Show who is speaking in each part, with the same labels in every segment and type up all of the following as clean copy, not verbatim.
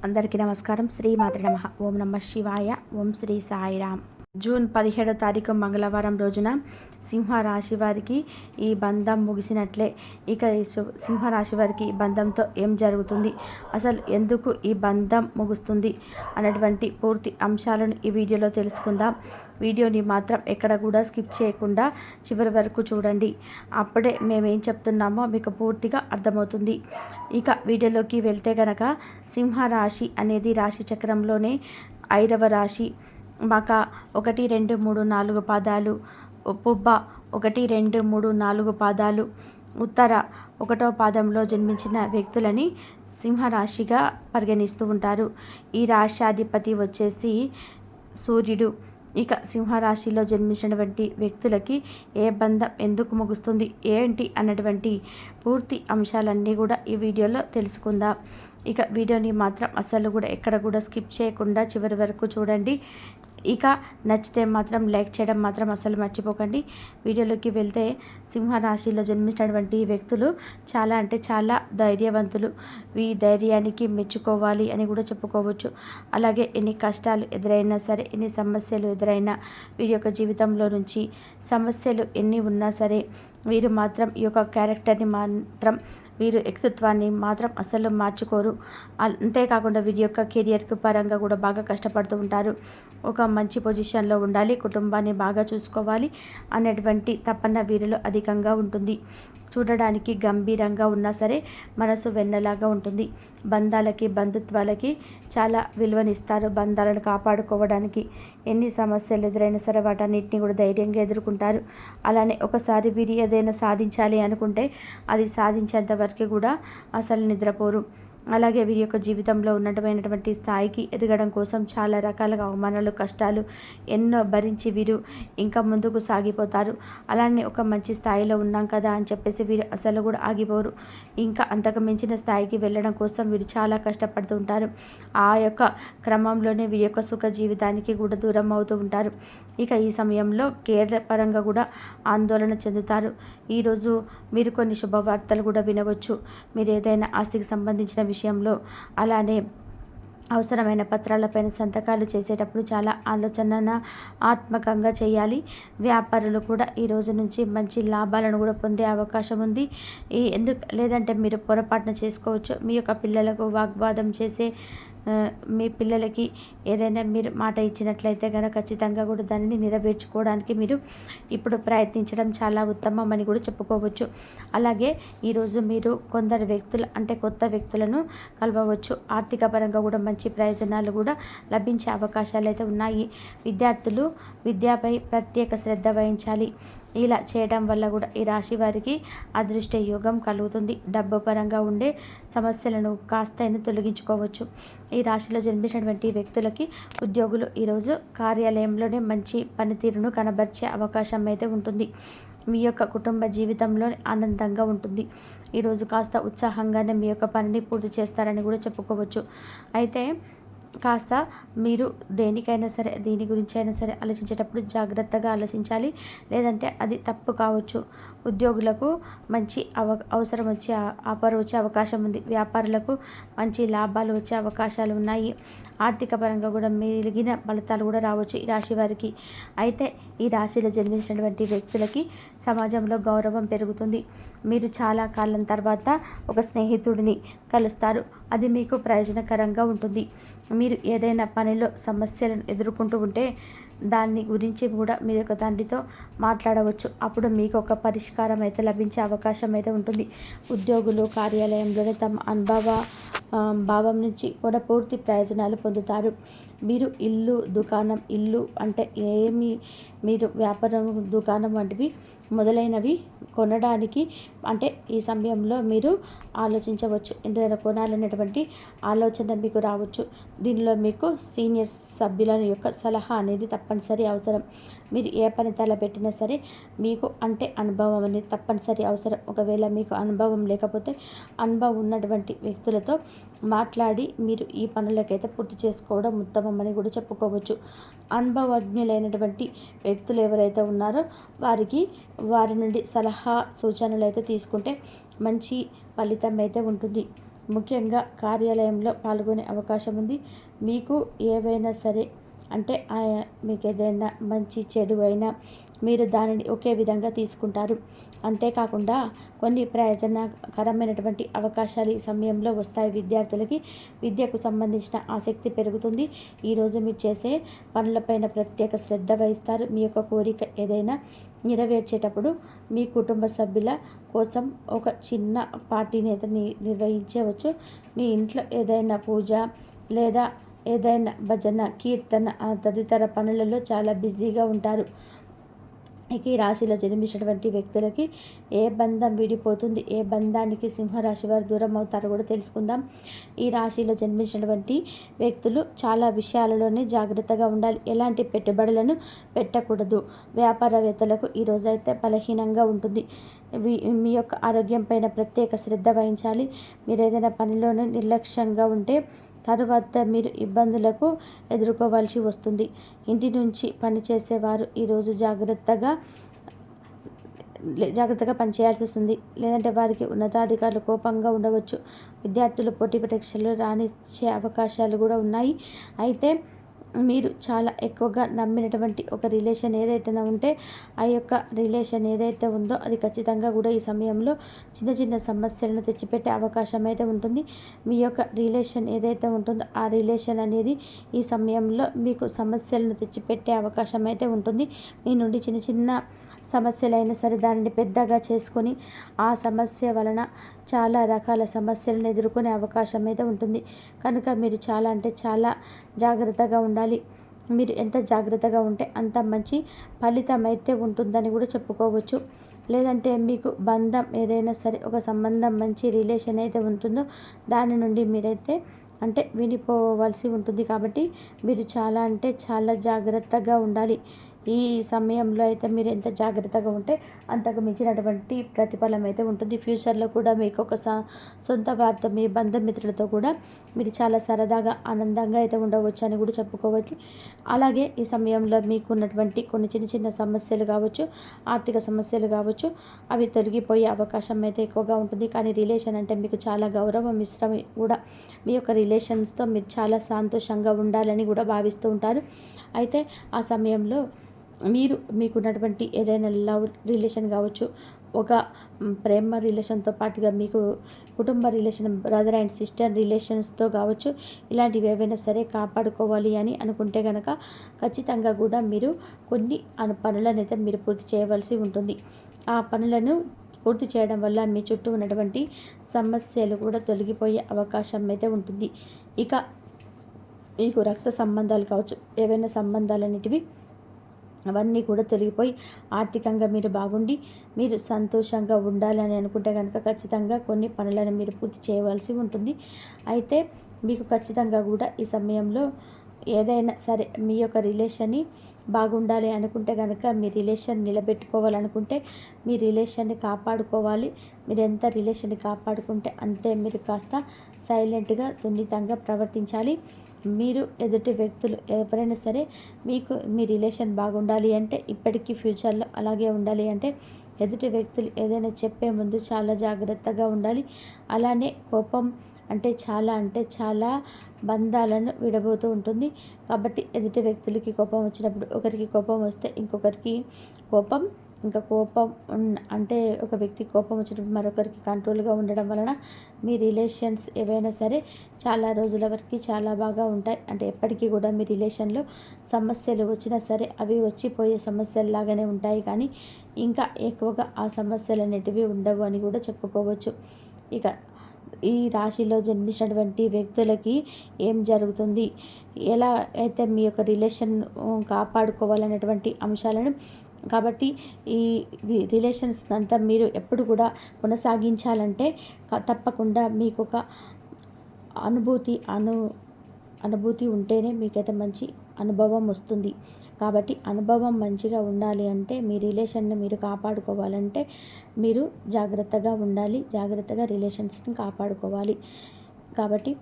Speaker 1: అందరికీ నమస్కారం. శ్రీమాత్రే నమః. ఓం నమః శివాయ. ఓం శ్రీ సాయిరామ్. జూన్ 17వ తారీఖు మంగళవారం రోజున సింహరాశి వారికి ఈ బంధం ముగిసినట్లే. ఇక ఈ సింహరాశి వారికి ఈ బంధంతో ఏం జరుగుతుంది, అసలు ఎందుకు ఈ బంధం ముగుస్తుంది అనేటువంటి పూర్తి అంశాలను ఈ వీడియోలో తెలుసుకుందాం. వీడియోని మాత్రం ఎక్కడ కూడా స్కిప్ చేయకుండా చివరి వరకు చూడండి. అప్పుడే మేమేం చెప్తున్నామో మీకు పూర్తిగా అర్థమవుతుంది. ఇక వీడియోలోకి వెళ్తే గనక, సింహరాశి అనేది రాశి చక్రంలోనే 5వ రాశి. మక 1, 2, 3, 4 పాదాలు, పుబ్బ 1, 2, 3, 4 పాదాలు, ఉత్తర 1వ పాదంలో జన్మించిన వ్యక్తులని సింహరాశిగా పరిగణిస్తూ ఉంటారు. ఈ రాశ్యాధిపతి వచ్చేసి సూర్యుడు. ఇక సింహరాశిలో జన్మించినటువంటి వ్యక్తులకి ఏ బంధం ఎందుకు ముగుస్తుంది ఏంటి అన్నటువంటి పూర్తి అంశాలన్నీ కూడా ఈ వీడియోలో తెలుసుకుందాం. ఇక వీడియోని మాత్రం అస్సలు కూడా ఎక్కడ కూడా స్కిప్ చేయకుండా చివరి వరకు చూడండి. ఇక నచ్చితే మాత్రం లైక్ చేయడం మాత్రం అస్సలు మర్చిపోకండి. వీడియోలోకి వెళ్తే, సింహరాశిలో జన్మించినటువంటి వ్యక్తులు చాలా అంటే చాలా ధైర్యవంతులు. ఈ ధైర్యానికి మెచ్చుకోవాలి అని కూడా చెప్పుకోవచ్చు. అలాగే ఎన్ని కష్టాలు ఎదురైనా సరే, ఎన్ని సమస్యలు ఎదురైనా, వీరి యొక్క జీవితంలో నుంచి సమస్యలు ఎన్ని ఉన్నా సరే, వీరు మాత్రం ఈ యొక్క క్యారెక్టర్ని మాత్రం, వీరు వ్యక్తిత్వాన్ని మాత్రం అస్సలు మార్చుకోరు. అంతేకాకుండా వీరి యొక్క కెరియర్కి పరంగా కూడా బాగా కష్టపడుతూ ఉంటారు. ఒక మంచి పొజిషన్లో ఉండాలి, కుటుంబాన్ని బాగా చూసుకోవాలి అనేటువంటి తపన వీరిలో అధికంగా ఉంటుంది. చూడడానికి గంభీరంగా ఉన్నా సరే మనసు వెన్నలాగా ఉంటుంది. బంధాలకి, బంధుత్వాలకి చాలా విలువనిస్తారు. బంధాలను కాపాడుకోవడానికి ఎన్ని సమస్యలు ఎదురైనా సరే వాటన్నిటిని కూడా ధైర్యంగా ఎదుర్కొంటారు. అలానే ఒకసారి వీరు ఏదైనా సాధించాలి అనుకుంటే అది సాధించేంత వరకు కూడా అసలు నిద్రపోరు. అలాగే వీరి యొక్క జీవితంలో ఉన్నటువంటి స్థాయికి ఎదగడం కోసం చాలా రకాలుగా అవమానాలు, కష్టాలు ఎన్నో భరించి వీరు ఇంకా ముందుకు సాగిపోతారు. అలానే ఒక మంచి స్థాయిలో ఉన్నాం కదా అని చెప్పేసి వీరు అసలు కూడా ఆగిపోరు. ఇంకా అంతకు మించిన స్థాయికి వెళ్ళడం కోసం వీరు చాలా కష్టపడుతూ ఉంటారు. ఆ యొక్క క్రమంలోనే వీరి యొక్క సుఖ జీవితానికి కూడా దూరం అవుతూ ఉంటారు. ఇక ఈ సమయంలో కేర్ పరంగా కూడా ఆందోళన చెందుతారు. ఈరోజు మీరు కొన్ని శుభవార్తలు కూడా వినవచ్చు. మీరు ఏదైనా ఆస్తికి సంబంధించిన విషయంలో, అలానే అవసరమైన పత్రాలపైన సంతకాలు చేసేటప్పుడు చాలా ఆలోచనాత్మకంగా చేయాలి. వ్యాపారులు కూడా ఈ రోజు నుంచి మంచి లాభాలను కూడా పొందే అవకాశం ఉంది. లేదంటే మీరు పొరపాటున చేసుకోవచ్చు. మీ యొక్క పిల్లలకు వాగ్వాదం చేసే మీ పిల్లలకి ఏదైనా మీరు మాట ఇచ్చినట్లయితే కనుక ఖచ్చితంగా కూడా దానిని నెరవేర్చుకోవడానికి మీరు ఇప్పుడు ప్రయత్నించడం చాలా ఉత్తమం అని కూడా చెప్పుకోవచ్చు. అలాగే ఈరోజు మీరు కొందరు వ్యక్తులు, అంటే కొత్త వ్యక్తులను కలవవచ్చు. ఆర్థిక పరంగా కూడా మంచి ప్రయోజనాలు కూడా లభించే అవకాశాలు అయితే ఉన్నాయి. విద్యార్థులు విద్యపై ప్రత్యేక శ్రద్ధ వహించాలి. ఇలా చేయడం వల్ల కూడా ఈ రాశి వారికి అదృష్ట యోగం కలుగుతుంది. డబ్బు పరంగా ఉండే సమస్యలను కాస్తైనా తొలగించుకోవచ్చు. ఈ రాశిలో జన్మించినటువంటి వ్యక్తులకి ఉద్యోగులు ఈరోజు కార్యాలయంలోనే మంచి పనితీరును కనబరిచే అవకాశం అయితే ఉంటుంది. మీ యొక్క కుటుంబ జీవితంలో ఆనందంగా ఉంటుంది. ఈరోజు కాస్త ఉత్సాహంగానే మీ యొక్క పనిని పూర్తి చేస్తారని కూడా చెప్పుకోవచ్చు. అయితే కాస్త మీరు దేనికైనా సరే, దీని గురించి అయినా సరే ఆలోచించేటప్పుడు జాగ్రత్తగా ఆలోచించాలి. లేదంటే అది తప్పు కావచ్చు. ఉద్యోగులకు మంచి అవసరం వచ్చే ఆఫర్ వచ్చే అవకాశం ఉంది. వ్యాపారులకు మంచి లాభాలు వచ్చే అవకాశాలు ఉన్నాయి. ఆర్థిక పరంగా కూడా మెరుగైన ఫలితాలు కూడా రావచ్చు ఈ రాశి వారికి. అయితే ఈ రాశిలో జన్మించినటువంటి వ్యక్తులకి సమాజంలో గౌరవం పెరుగుతుంది. మీరు చాలా కాలం తర్వాత ఒక స్నేహితుడిని కలుస్తారు. అది మీకు ప్రయోజనకరంగా ఉంటుంది. మీరు ఏదైనా పనిలో సమస్యలను ఎదుర్కొంటూ ఉంటే దాన్ని గురించి కూడా మీరు ఒక తండ్రితో మాట్లాడవచ్చు. అప్పుడు మీకు ఒక పరిష్కారం అయితే లభించే అవకాశం అయితే ఉంటుంది. ఉద్యోగులు కార్యాలయంలోనే తమ భావం నుంచి కూడా పూర్తి ప్రయోజనాలు పొందుతారు. మీరు ఇల్లు అంటే మీరు వ్యాపారం, దుకాణం వంటివి మొదలైనవి కొనడానికి అంటే ఈ సమయంలో మీరు ఆలోచించవచ్చు. ఏదైనా కొనాలనేటువంటి ఆలోచన మీకు రావచ్చు. దీనిలో మీకు సీనియర్ సభ్యుల యొక్క సలహా అనేది తప్పనిసరి అవసరం. మీరు ఏ పని తలపెట్టినా సరే మీకు అంటే అనుభవం అనేది తప్పనిసరి అవసరం. ఒకవేళ మీకు అనుభవం లేకపోతే అనుభవం ఉన్నటువంటి వ్యక్తులతో మాట్లాడి మీరు ఈ పనులకైతే పూర్తి చేసుకోవడం ఉత్తమం అని కూడా చెప్పుకోవచ్చు. అనుభవజ్ఞులైనటువంటి వ్యక్తులు ఎవరైతే ఉన్నారో వారి నుండి సలహా సూచనలు అయితే తీసుకుంటే మంచి ఫలితం అయితే ఉంటుంది. ముఖ్యంగా కార్యాలయంలో పాల్గొనే అవకాశం ఉంది. మీకు ఏవైనా సరే అంటే మీకు ఏదైనా మంచి చెడు అయినా మీరు దానిని ఒకే విధంగా తీసుకుంటారు. అంతేకాకుండా కొన్ని ప్రయోజనకరమైనటువంటి అవకాశాలు ఈ సమయంలో వస్తాయి. విద్యార్థులకి విద్యకు సంబంధించిన ఆసక్తి పెరుగుతుంది. ఈరోజు మీరు చేసే పనులపైన ప్రత్యేక శ్రద్ధ వహిస్తారు. మీ యొక్క కోరిక ఏదైనా నెరవేర్చేటప్పుడు మీ కుటుంబ సభ్యుల కోసం ఒక చిన్న పార్టీని అయితే నిర్వహించవచ్చు. మీ ఇంట్లో ఏదైనా పూజ లేదా ఏదైనా భజన, కీర్తన తదితర పనులలో చాలా బిజీగా ఉంటారు. ఇక ఈ రాశిలో జన్మించినటువంటి వ్యక్తులకి ఏ బంధం విడిపోతుంది, ఏ బంధానికి సింహరాశి వారు దూరం అవుతారో కూడా తెలుసుకుందాం. ఈ రాశిలో జన్మించినటువంటి వ్యక్తులు చాలా విషయాలలోనే జాగ్రత్తగా ఉండాలి. ఎలాంటి పెట్టుబడులను పెట్టకూడదు. వ్యాపారవేత్తలకు ఈ రోజైతే బలహీనంగా ఉంటుంది. మీ యొక్క ఆరోగ్యం పైన ప్రత్యేక శ్రద్ధ వహించాలి. మీరు ఏదైనా పనిలోనే నిర్లక్ష్యంగా ఉంటే తరువాత మీరు ఇబ్బందులకు ఎదుర్కోవాల్సి వస్తుంది. ఇంటి నుంచి పనిచేసేవారు ఈరోజు జాగ్రత్తగా పనిచేయాల్సి వస్తుంది. లేదంటే వారికి ఉన్నతాధికారులు కోపంగా ఉండవచ్చు. విద్యార్థులు పోటీ పరీక్షలు రాణించే అవకాశాలు కూడా ఉన్నాయి. అయితే మీరు చాలా ఎక్కువగా నమ్మినటువంటి ఒక రిలేషన్ ఏదైతే ఉంటే ఆ యొక్క రిలేషన్ ఏదైతే ఉందో అది ఖచ్చితంగా కూడా ఈ సమయంలో చిన్న చిన్న సమస్యలను తెచ్చిపెట్టే అవకాశం అయితే ఉంటుంది. మీ యొక్క రిలేషన్ ఏదైతే ఉంటుందో ఆ రిలేషన్ అనేది ఈ సమయంలో మీకు సమస్యలను తెచ్చిపెట్టే అవకాశం అయితే ఉంటుంది. మీ నుండి చిన్న చిన్న సమస్యలైనా సరే దానిని పెద్దగా చేసుకొని ఆ సమస్య వలన చాలా రకాల సమస్యలను ఎదుర్కొనే అవకాశం అయితే ఉంటుంది. కనుక మీరు చాలా అంటే చాలా జాగ్రత్తగా ఉండాలి. మీరు ఎంత జాగ్రత్తగా ఉంటే అంత మంచి ఫలితం అయితే ఉంటుందని కూడా చెప్పుకోవచ్చు. లేదంటే మీకు బంధం ఏదైనా సరే ఒక సంబంధం మంచి రిలేషన్ అయితే ఉంటుందో దాని నుండి మీరైతే అంటే విడిపోవలసి ఉంటుంది. కాబట్టి మీరు చాలా అంటే చాలా జాగ్రత్తగా ఉండాలి. ఈ సమయంలో అయితే మీరు ఎంత జాగ్రత్తగా ఉంటే అంతకు మించినటువంటి ప్రతిఫలం అయితే ఉంటుంది. ఫ్యూచర్లో కూడా మీకు ఒక సొంత వారితో మీ బంధుమిత్రులతో కూడా మీరు చాలా సరదాగా ఆనందంగా అయితే ఉండవచ్చు అని కూడా చెప్పుకోవచ్చు. అలాగే ఈ సమయంలో మీకు ఉన్నటువంటి కొన్ని చిన్న చిన్న సమస్యలు కావచ్చు, ఆర్థిక సమస్యలు కావచ్చు, అవి తొలగిపోయే అవకాశం అయితే ఎక్కువగా ఉంటుంది. కానీ రిలేషన్ అంటే మీకు చాలా గౌరవం ఇష్టం కూడా. మీ యొక్క రిలేషన్స్తో మీరు చాలా సంతోషంగా ఉండాలని కూడా భావిస్తూ ఉంటారు. అయితే ఆ సమయంలో మీకున్నటువంటి ఏదైనా లవ్ రిలేషన్ కావచ్చు, ఒక ప్రేమ రిలేషన్తో పాటుగా మీకు కుటుంబ రిలేషన్, బ్రదర్ అండ్ సిస్టర్ రిలేషన్స్తో కావచ్చు, ఇలాంటివి ఏవైనా సరే కాపాడుకోవాలి అని అనుకుంటే కనుక ఖచ్చితంగా కూడా మీరు కొన్ని పనులను అయితే మీరు పూర్తి చేయవలసి ఉంటుంది. ఆ పనులను పూర్తి చేయడం వల్ల మీ చుట్టూ ఉన్నటువంటి సమస్యలు కూడా తొలగిపోయే అవకాశం అయితే ఉంటుంది. ఇక మీకు రక్త సంబంధాలు కావచ్చు, ఏవైనా సంబంధాలన్నిటివి అవన్నీ కూడా తొలగిపోయి ఆర్థికంగా మీరు బాగుండి మీరు సంతోషంగా ఉండాలని అనుకుంటే కనుక ఖచ్చితంగా కొన్ని పనులను మీరు పూర్తి చేయవలసి ఉంటుంది. అయితే మీకు ఖచ్చితంగా కూడా ఈ సమయంలో ఏదైనా సరే మీ యొక్క రిలేషన్ని బాగుండాలి అనుకుంటే కనుక మీ రిలేషన్ నిలబెట్టుకోవాలనుకుంటే మీ రిలేషన్ని కాపాడుకోవాలి. మీరు ఎంత రిలేషన్ని కాపాడుకుంటే అంతే మీరు కాస్త సైలెంట్గా సున్నితంగా ప్రవర్తించాలి. మీరు ఎదుటి వ్యక్తులు ఎవరైనా సరే మీకు మీ రిలేషన్ బాగుండాలి అంటే ఇప్పటికీ ఫ్యూచర్లో అలాగే ఉండాలి అంటే ఎదుటి వ్యక్తులు ఏదైనా చెప్పే ముందు చాలా జాగ్రత్తగా ఉండాలి. అలానే కోపం అంటే చాలా బంధాలను విడబోతూ ఉంటుంది. కాబట్టి ఎదుటి వ్యక్తులకి కోపం వచ్చినప్పుడు ఒకరికి కోపం వస్తే ఇంకొకరికి కోపం అంటే ఒక వ్యక్తి కోపం వచ్చినప్పుడు మరొకరికి కంట్రోల్గా ఉండడం వలన మీ రిలేషన్స్ ఏవైనా సరే చాలా రోజుల వరకు చాలా బాగా ఉంటాయి. అంటే ఎప్పటికీ కూడా మీ రిలేషన్లో సమస్యలు వచ్చినా సరే అవి వచ్చిపోయే సమస్యల్లాగానే ఉంటాయి, కానీ ఇంకా ఎక్కువగా ఆ సమస్యలు అనేటివి ఉండవు అని కూడా చెప్పుకోవచ్చు. ఇక ఈ రాశిలో జన్మించినటువంటి వ్యక్తులకి ఏం జరుగుతుంది, ఎలా అయితే మీ యొక్క రిలేషన్ కాపాడుకోవాలనేటువంటి అంశాలను కాబట్టి ఈ రిలేషన్స్ అంతా మీరు ఎప్పుడు కూడా కొనసాగించాలంటే తప్పకుండా మీకు ఒక అనుభూతి ఉంటేనే మీకైతే మంచి అనుభవం వస్తుంది. కాబట్టి అనుభవం మంచిగా ఉండాలి అంటే మీ రిలేషన్ని మీరు కాపాడుకోవాలంటే మీరు జాగ్రత్తగా ఉండాలి, జాగ్రత్తగా రిలేషన్స్ని కాపాడుకోవాలి. కాబట్టి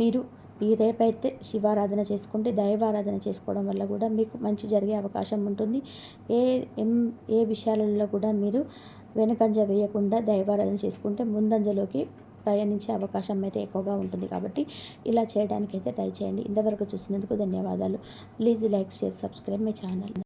Speaker 1: మీరు ఈ రేపైతే శివారాధన చేసుకుంటే దైవారాధన చేసుకోవడం వల్ల కూడా మీకు మంచి జరిగే అవకాశం ఉంటుంది. ఏ విషయాలలో కూడా మీరు వెనుకంజ వేయకుండా దైవారాధన చేసుకుంటే ముందంజలోకి ప్రయాణించే అవకాశం అయితే ఎక్కువగా ఉంటుంది. కాబట్టి ఇలా చేయడానికైతే ట్రై చేయండి. ఇంతవరకు చూసినందుకు ధన్యవాదాలు. Please like, share, subscribe my channel.